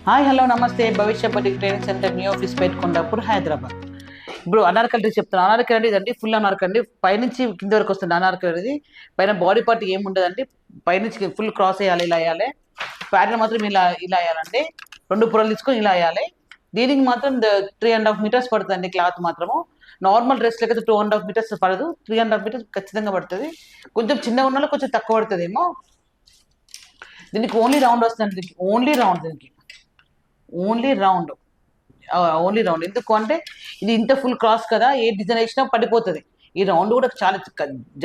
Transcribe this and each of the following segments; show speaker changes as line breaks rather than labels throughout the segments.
Hi hello నమస్తే భవిష్య బడ్డీ training centre new office Kondapur Hyderabad. ఇప్పుడు అనార్కలి చెప్తాను. అనార్కలి ఇదండి ఫుల్ అనార్కలి, పైనుంచి కింద వరకు వస్తుంది. అనార్కలి పైన బాడీ పార్ట్ ఏమి ఉండదండి, పైనుంచి ఫుల్ క్రాస్ వేయాలి, ఇలా వేయాలి. ప్యాంట్లు మాత్రం ఇలా ఇలా వేయాలండి. 2 పొరలు తీసుకొని ఇలా వేయాలి. దీనికి మాత్రం 3.5 మీటర్స్ పడుతుంది క్లాత్ మాత్రము. నార్మల్ డ్రెస్ లెక్క 2.5 మీటర్స్ పడదు, 3.5 మీటర్స్ ఖచ్చితంగా పడుతుంది. కొంచెం చిన్నగా ఉన్న కొంచెం తక్కువ పడుతుంది ఏమో. దీనికి ఓన్లీ రౌండ్ వస్తుంది, ఓన్లీ రౌండ్, దీనికి ఓన్లీ రౌండ్, ఓన్లీ రౌండ్. ఎందుకు అంటే ఇది ఇంత ఫుల్ క్రాస్ కదా, ఏ డిజైన్ వేసినా పడిపోతుంది. ఈ రౌండ్ కూడా చాలా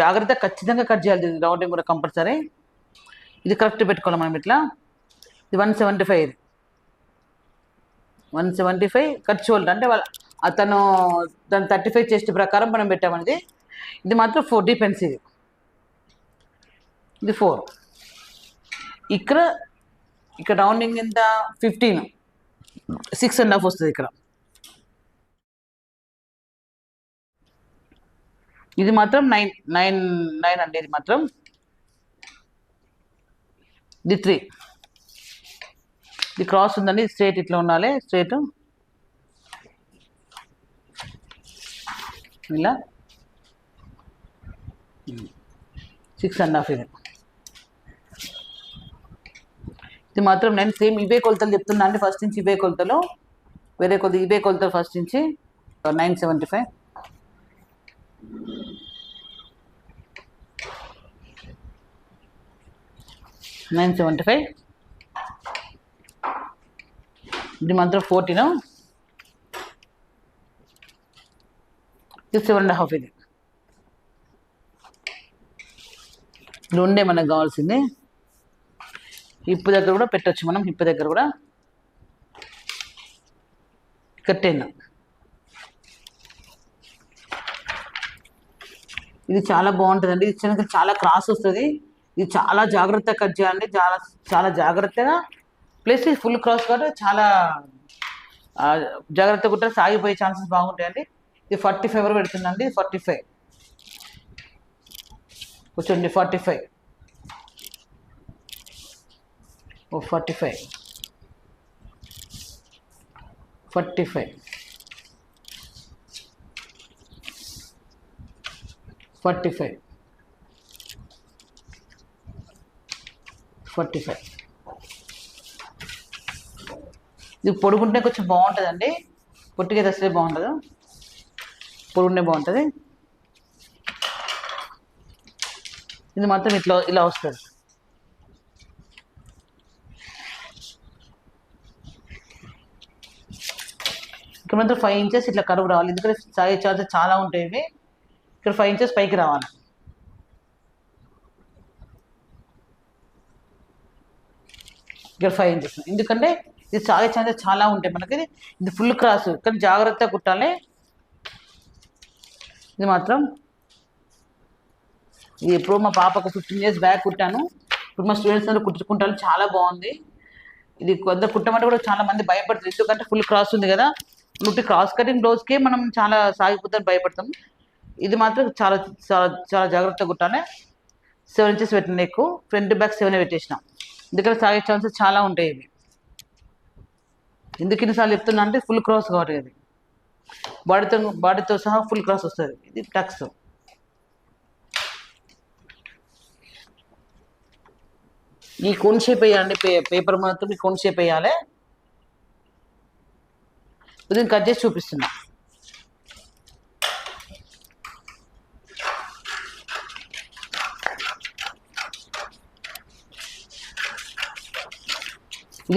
జాగ్రత్తగా ఖచ్చితంగా కట్ చేయాలి. రౌండింగ్ కూడా కంపల్సరీ. ఇది కరెక్ట్ పెట్టుకోవాలి మనం. ఇట్లా ఇది 175, ఇది 175 కట్ షోల్డర్ అంటే అతను దాని 35 చెస్ట్ ప్రకారం మనం పెట్టామనేది. ఇది మాత్రం 4 డిపెండ్స్. ఇది 4. ఇక్కడ ఇక్కడ రౌండింగ్ ఎంత 15, 6.5 వస్తుంది ఇక్కడ. ఇది మాత్రం 9 అండి. ఇది మాత్రం ఇది 3. ఇది క్రాస్ ఉందండి, స్ట్రైట్ ఇట్లా ఉండాలి, స్ట్రైట్ ఇలా 6.5. ఇది మాత్రం నేను సేమ్ ఇవే కొలతలు చెప్తున్నా అండి. ఫస్ట్ నుంచి ఇవే కొలతలు, వేరే కొలత ఇవే కొలతలు ఫస్ట్ నుంచి. 975, 975. ఇది మాత్రం 14, ఇది 7.5. ఇది రెండే మనకు కావాల్సింది. హిప్ దగ్గర కూడా పెట్టచ్చు మనం, హిప్ దగ్గర కూడా కట్టేనా. ఇది చాలా బాగుంటుందండి. ఇది చిన్నగా చాలా క్రాస్ వస్తుంది. ఇది చాలా జాగ్రత్తగా కట్ చేయాలండి, చాలా చాలా జాగ్రత్తగా. ప్లస్ ఇది ఫుల్ క్రాస్ కాబట్టి చాలా జాగ్రత్తగా కూడా సాగిపోయే ఛాన్సెస్ బాగుంటాయండి. ఇది 45 వరకు పెడుతుందండి. 45 కూర్చోండి. 45, 45, 45, 45, 45. ఇది పొడుగుంటే కొంచెం బాగుంటుందండి, పొట్టిగా అసలే బాగుంటుంది, పొడుగుంటే బాగుంటుంది. ఇది మాత్రం ఇట్లా ఇలా వస్తుంది. ఇక్కడ మాత్రం 5 ఇంచెస్ ఇట్లా కరువు రావాలి, ఎందుకంటే సాగే ఛార్జెస్ చాలా ఉంటాయి. ఇవి ఇక్కడ 5 ఇంచెస్ పైకి రావాలి. ఇక్కడ 5 ఇంచెస్, ఎందుకంటే ఇది సాగే ఛాన్సెస్ చాలా ఉంటాయి మనకి. ఇది ఫుల్ క్రాస్, కానీ జాగ్రత్తగా కుట్టాలి. ఇది మాత్రం ఇది ఎప్పుడో మా పాపకు 15 years బ్యాక్ కుట్టాను. ఇప్పుడు మా స్టూడెంట్స్ అందరూ కుట్టుకుంటాను, చాలా బాగుంది. ఇది కొంత కుట్టమంటే కూడా చాలా మంది భయపడుతుంది, ఎందుకంటే ఫుల్ క్రాస్ ఉంది కదా. నువ్వు క్రాస్ కటింగ్ బ్లౌజ్కే మనం చాలా సాగిపోతాం, భయపడతాం. ఇది మాత్రం చాలా చాలా చాలా జాగ్రత్తగా కుట్టాలి. 7 ఇంచెస్ పెట్టిన ఎక్కువ, ఫ్రంట్ బ్యాక్ 7 పెట్టేసినాం, ఎందుకంటే సాగే ఛాన్సెస్ చాలా ఉంటాయి. ఇవి ఎందుకు ఇన్నిసార్లు చెప్తున్నా అంటే ఫుల్ క్రాస్ కాబట్టి అది బాడీతో సహా ఫుల్ క్రాస్ వస్తుంది. ఇది టక్స్. ఈ కోన్ షేప్ వేయాలండి, పేపర్ మాత్రం ఈ కోన్ షేప్ వేయాలి. దీన్ని కట్ చేసి చూపిస్తున్నా.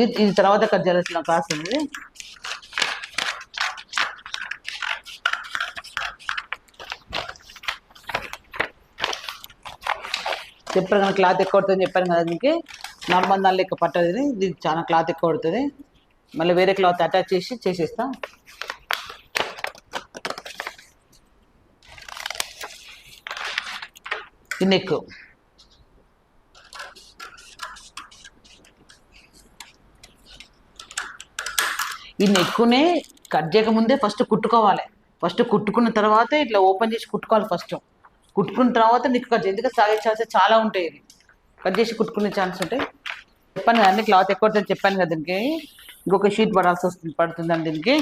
ఇది తర్వాత కట్ చేయాల్సిన క్లాస్ ఉంది. చెప్పాను కదా క్లాత్ ఎక్కువ పడుతుంది చెప్పాను కదా, దీనికి నార్మల్ దాని లెక్క పట్టదు. ఇది చాలా క్లాత్ ఎక్కువ పడుతుంది. మళ్ళీ వేరే క్లాత్ అటాచ్ చేసేస్తాం. ఈ నెక్, ఈ నెక్కునే కట్ చేయకముందే ఫస్ట్ కుట్టుకోవాలి. ఫస్ట్ కుట్టుకున్న తర్వాత ఇట్లా ఓపెన్ చేసి కుట్టుకోవాలి. ఫస్ట్ కుట్టుకున్న తర్వాత నీకు కట్ చేయాలి, ఎందుకంటే సాగే ఛాన్సెస్ చాలా ఉంటాయి. ఇది కట్ చేసి కుట్టుకునే ఛాన్స్ ఉంటాయి. చెప్పాను కదండి క్లాత్ ఎక్కువ ఉంటుంది చెప్పాను కదా దీనికి ఇంకొక షీట్ పడుతుందండి దీనికి.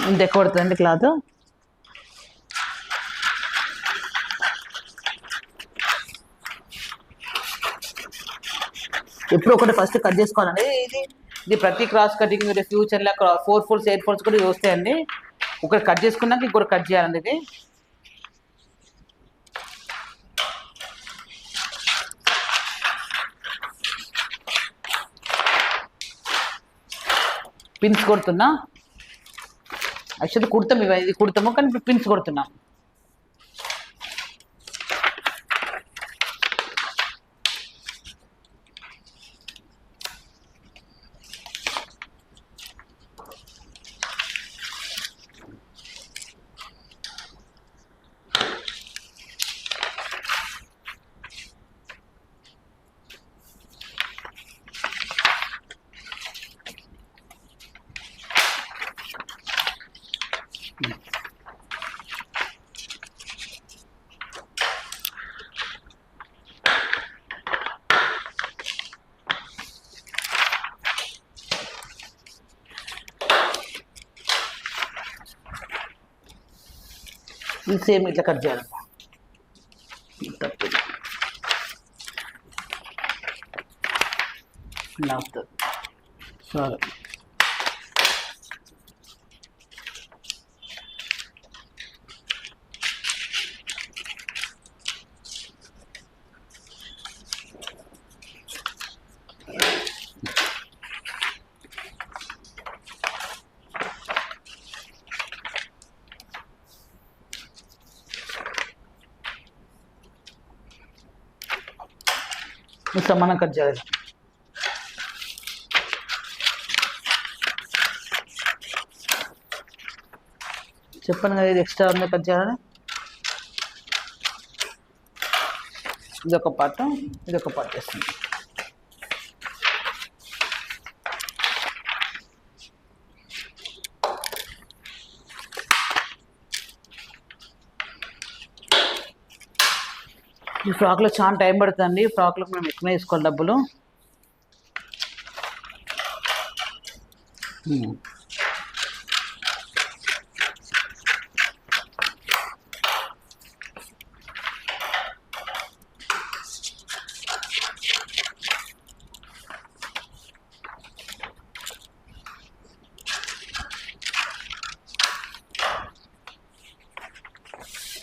ఇంత ఎక్కువ పడుతుందండి క్లాత్. ఎప్పుడు ఒకటి ఫస్ట్ కట్ చేసుకోవాలండి. ఇది ప్రతి క్రాస్ కటింగ్ మీరు ఫ్యూచర్లో 4 ఫోల్డ్స్ 8 ఫోల్డ్స్ కూడా చూస్తాయండి. ఒకటి కట్ చేసుకున్నాక ఇంకొకటి కట్ చేయాలండి. ఇది పిన్స్ కొడుతున్నా. యాక్చువల్లీ కుడతాం ఇది కుడతాము కానీ ఇప్పుడు పిన్స్ కొడుతున్నా. ఇది సేమ్ ఇట్లా కట్ చేయాలి. లాస్ట్ సరే ఇట్లా మనం కట్ చేయాలి. చెప్పాను కదా ఇది ఎక్స్ట్రా ఉంది కట్ చేయాలని. ఇదొక పార్ట్ ఇదొక పార్ట్ చేస్తుంది. ఈ ఫ్రాక్లో చాలా టైం పడుతుందండి. ఫ్రాక్లో మనం ఎక్కువ వేసుకోవాలి డబ్బులు.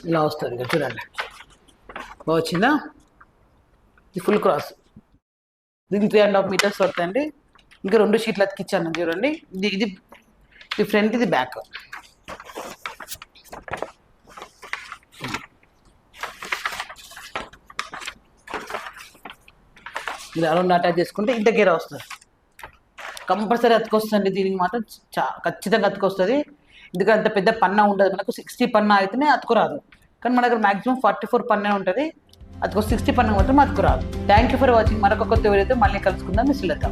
ఇలా వస్తుంది ఇక చూడండి. బాగా వచ్చిందా? ఇది ఫుల్ క్రాస్. దీనికి 3.5 మీటర్స్ పడుతుందండి. ఇంకా 2 షీట్లు అతికిచ్చాను చూడండి. ఇది ఫ్రంట్ ఇది బ్యాక్. ఇది అరౌండ్ అటాచ్ చేసుకుంటే ఇంత గేర వస్తుంది. కంపల్సరీ అతుకొస్తుంది. దీనికి మాత్రం ఖచ్చితంగా అతుకొస్తుంది. ఎందుకంటే అంత పెద్ద పన్నా ఉండదు మనకు. 60 పన్నా అయితేనే అతుకురాదు. కానీ మన దగ్గర మ్యాక్సిమం 44 పన్నే ఉంటుంది. అతుకో 60 పన్నా మాత్రం అతుకురాదు. Thank you for watching. మరొక కొత్త వీడియోతో మళ్ళీ కలుసుకుందాం. మిస్ లత.